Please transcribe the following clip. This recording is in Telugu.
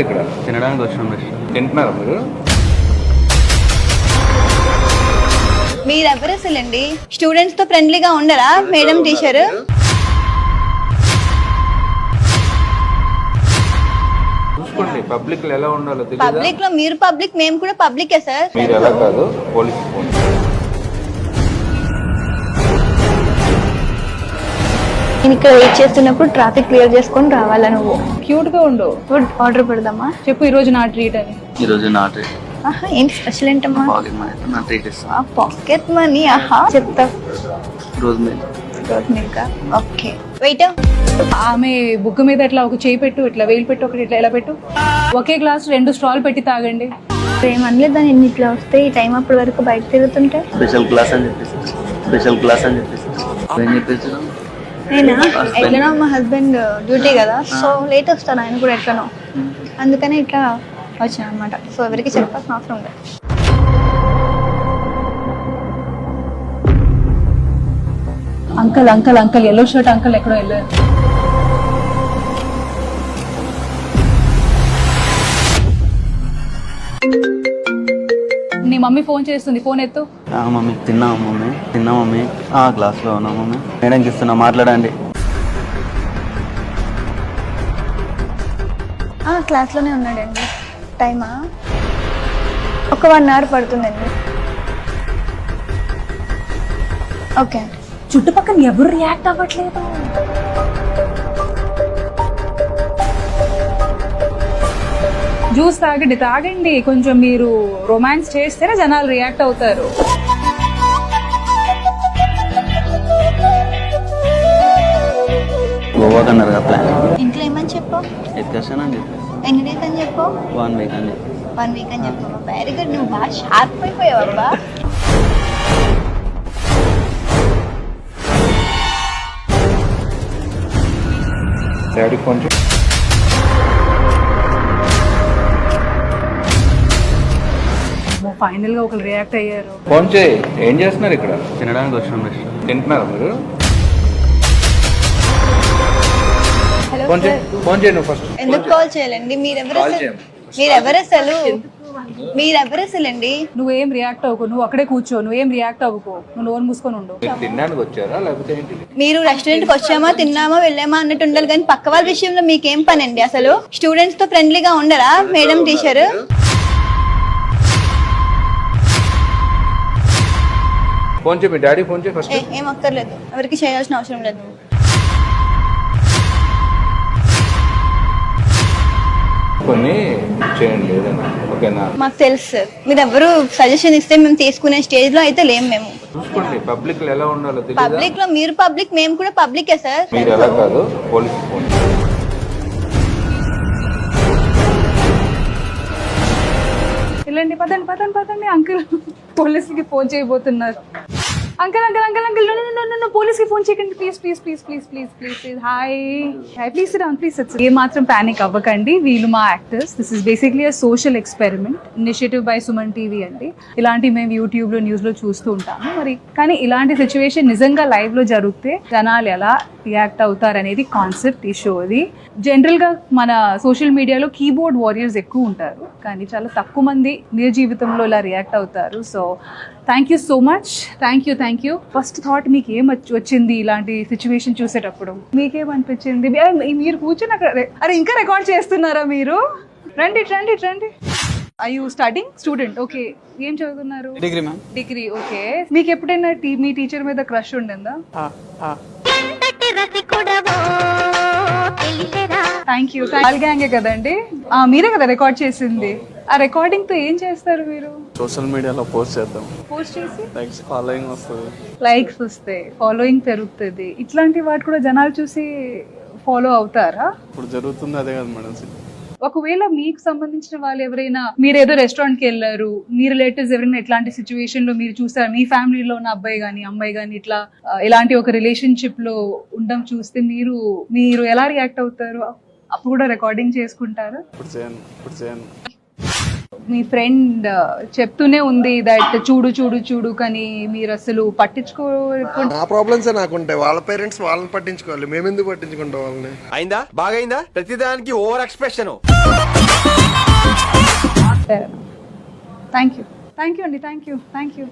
ఇక్కడ తినడానికి వచ్చినాం. తింటున్నారా మీరు? మీరెవరు అసలండి? స్టూడెంట్స్ తో ఫ్రెండ్లీగా ఉండరా మేడం టీచర్? చూసుకోండి పబ్లిక్ లో ఎలా ఉండాలో తెలియదు. పబ్లిక్ లో మీరు పబ్లిక్, మేము కూడా పబ్లికే సార్. మీరు ఎలా కాదు, పోలీస్ ఫోన్. నేను ఇక్కడ వెయిట్ చేస్తున్నప్పుడు ట్రాఫిక్ క్లియర్ చేసుకొని రావాలా? నువ్వు క్యూట్ గా ఉండు. ఫుడ్ ఆర్డర్ పెడదామా? చెప్పు ఈ రోజు నా ట్రీట్ అని. ఈ రోజు నా ట్రీట్. ఆహా, ఏంటి స్పెషల్ ఏంటమ్మా? నా ట్రీట్ ఇస్తా. Pocket money. ఆహా, చెప్తా. రోజు మీద రోజ్ మిల్క్. Okay wait. ఆమె బుగ్గ మీద ఇట్లా ఒక చేయి పెట్టు, ఇట్లా వేలు పెట్టు, ఒకటి ఇట్లా ఎలా పెట్టు. ఒకే గ్లాస్ 2 స్ట్రాల్ పెట్టి తాగండి. ఏమనలేదా నేను ఇట్లా వస్తే ఈ టైం అప్పటి వరకు బయట తిరుగుతుంటే? స్పెషల్ క్లాస్ అని చెప్పేసి ఏం చెప్పేసి నేనా ఎట్లనో మా హస్బెండ్ డ్యూటీ కదా, సో లేట్ వస్తాను ఆయన కూడా ఎట్లనో, అందుకనే ఇట్లా వచ్చాను అనమాట. సో ఎవరికి చెప్పాల్సిన అవసరం లేదు. Uncle uncle uncle yellow shirt uncle ఎక్కడో వెళ్ళారు. నీ మమ్మీ ఫోన్ చేస్తుంది, ఫోన్ ఎత్తు. మమ్మీ తిన్నా మమ్మీ క్లాస్లో ఉన్నా మమ్మీ. మేడంకి ఇస్తున్నా, మాట్లాడండి. క్లాస్లోనే ఉన్నాడండి. టైమా? ఒక 1 అవర్ పడుతుందండి. ఓకే అండి. చుట్టుపక్కల ఎవరు రియాక్ట్ అవ్వట్లేదు. జ్యూస్ తాగండి. కొంచెం మీరు రొమాన్స్ చేస్తేనే జనాలు రియాక్ట్ అవుతారు. గోవాకి అన్నారు కదా ప్లాన్. ఇంట్లో ఏమని చెప్పు? ఎడ్యుకేషన్ అని చెప్పేసి ఎన్ని డేస్ అని చెప్పు? 1 వీక్ అని చెప్పేసి 1 వీక్ అని చెప్పు. వెరీ గుడ్, నువ్వు బాగా షార్ప్ అయిపోయావబ్బా. డాడీ ఫోన్ చేయి. ఫైనల్ గా ఒకరు రియాక్ట్ అయ్యారు. ఫోన్ చేయి. ఏం చేస్తున్నారు ఇక్కడ? తినడానికి వచ్చినాం. తింటున్నారా మీరు? హలో ఫోన్ చేయి. ఫోన్ చేయి నువ్వు ఫస్ట్. ఎందుకు కాల్ చేయాలండి? మీరెవరు అసలండి? నువ్వేం రియాక్ట్ అవ్వకు, నువ్వు అక్కడే కూర్చో. నువ్వేం రియాక్ట్ అవ్వకు, నువ్వు నోరు మూసుకొని ఉండు. మీరు తినడానికి వచ్చారా లేకపోతే ఏంటి? మీరు రెస్టారెంట్ కి వచ్చామా, తిన్నామా, వెళ్ళామా అన్నట్టు ఉండాలి కానీ పక్క వాళ్ళ విషయంలో మీకేం పని అండి? అసలు స్టూడెంట్స్ తో ఫ్రెండ్లీగా ఉండరా మేడం టీచర్? ఫోన్ చేయి. మీ డాడీ ఫోన్ చేయి ఫస్ట్. ఏం అక్కర్లేదు, ఎవరికి చేయాల్సిన అవసరం లేదు. కొన్ని చేయండి ఏదైనా, ఓకేనా? మాకు తెలుసు సార్, మీరు ఎవరు సజెషన్ ఇస్తే మేము తీసుకునే స్టేజ్ లో అయితే లేము. మేము చూసుకోండి పబ్లిక్ లో ఎలా ఉండాలో తెలియదు. పబ్లిక్ లో మీరు పబ్లిక్, మేము కూడా పబ్లికే సార్. మీరు ఎలా కాదు, పోలీస్ ఫోన్. వెళ్ళండి, పదండి. అంకుల్ పోలీసులకి ఫోన్ చేయబోతున్నారు. అంకుల్ పోలీస్ కి ఫోన్ చేయకండి ప్లీజ్. హాయ్ ప్లీజ్ ఏ మాత్రం పానిక్ అవ్వకండి. వీళ్ళు మా actors. This is basically a social experiment initiative by Suman TV అండి. ఇలాంటి మేము యూట్యూబ్ లో న్యూస్ లో చూస్తూ ఉంటాము. మరి కానీ ఇలాంటి సిచ్యువేషన్ నిజంగా లైవ్ లో జరిగితే జనాలు ఎలా రియాక్ట్ అవుతారు అనేది కాన్సెప్ట్ ఈ షోది. జనరల్ గా మన సోషల్ మీడియాలో కీబోర్డ్ వారియర్స్ ఎక్కువ ఉంటారు, కానీ చాలా తక్కువ మంది నిజ జీవితంలో ఇలా రియాక్ట్ అవుతారు. So thank you so much. Thank you. First thought మీకు ఏం వచ్చింది ఇలాంటి సిచ్యువేషన్ చూసేటప్పుడు? మీకేమనిపించింది? మీరు కూర్చొని అరే ఇంకా రికార్డ్ చేస్తున్నారా మీరు? రండి. I you studying? Student. Okay, ఏం చదువుతున్నారు? డిగ్రీ. ఓకే, మీకు ఎప్పుడైనా మీ టీచర్ మీద క్రష్ ఉండిందా? Thank you. గ్యాంగే కదండి, మీరే కదా రికార్డ్ చేసింది. ఆ రికార్డింగ్ తో ఏం చేస్తారు మీరు? సోషల్ మీడియాలో పోస్ట్ చేద్దాం. పోస్ట్ చేసి లైక్స్ వస్తాయి, ఫాలోయింగ్ పెరుగుతుంది. ఇట్లాంటి వాటి కూడా జనాలు చూసి ఫాలో అవుతారా? ఇప్పుడు జరుగుతుంది అదే కదా మేడం. ఒకవేళ మీకు సంబంధించిన వాళ్ళు ఎవరైనా, మీరు ఏదో రెస్టారెంట్ కి వెళ్ళారు, మీ రిలేటివ్స్ ఎవరైనా ఇట్లాంటి సిచ్యువేషన్ లో మీరు చూసారు, మీ ఫ్యామిలీలో ఉన్న అబ్బాయి గానీ అమ్మాయి గానీ ఇట్లా ఇలాంటి ఒక రిలేషన్షిప్ లో ఉండడం చూస్తే మీరు ఎలా రియాక్ట్ అవుతారు? అప్పుడు కూడా రికార్డింగ్ చేసుకుంటారా? ఇప్పుడు చేయను. మీ ఫ్రెండ్ చెప్తూనే ఉంది దట్ చూడు కానీ మీరు అసలు పట్టించుకో. నా ప్రాబ్లమ్స్ నాకుంటాయి, వాళ్ళ పేరెంట్స్ వాళ్ళని పట్టించుకోవాలి, మేమెందుకు పట్టించుకుంటాం వాళ్ళని? బాగైందా ప్రతిదానికి ఓవర్ ఎక్స్ప్రెషన్. థ్యాంక్ యూ అండి, థ్యాంక్ యూ.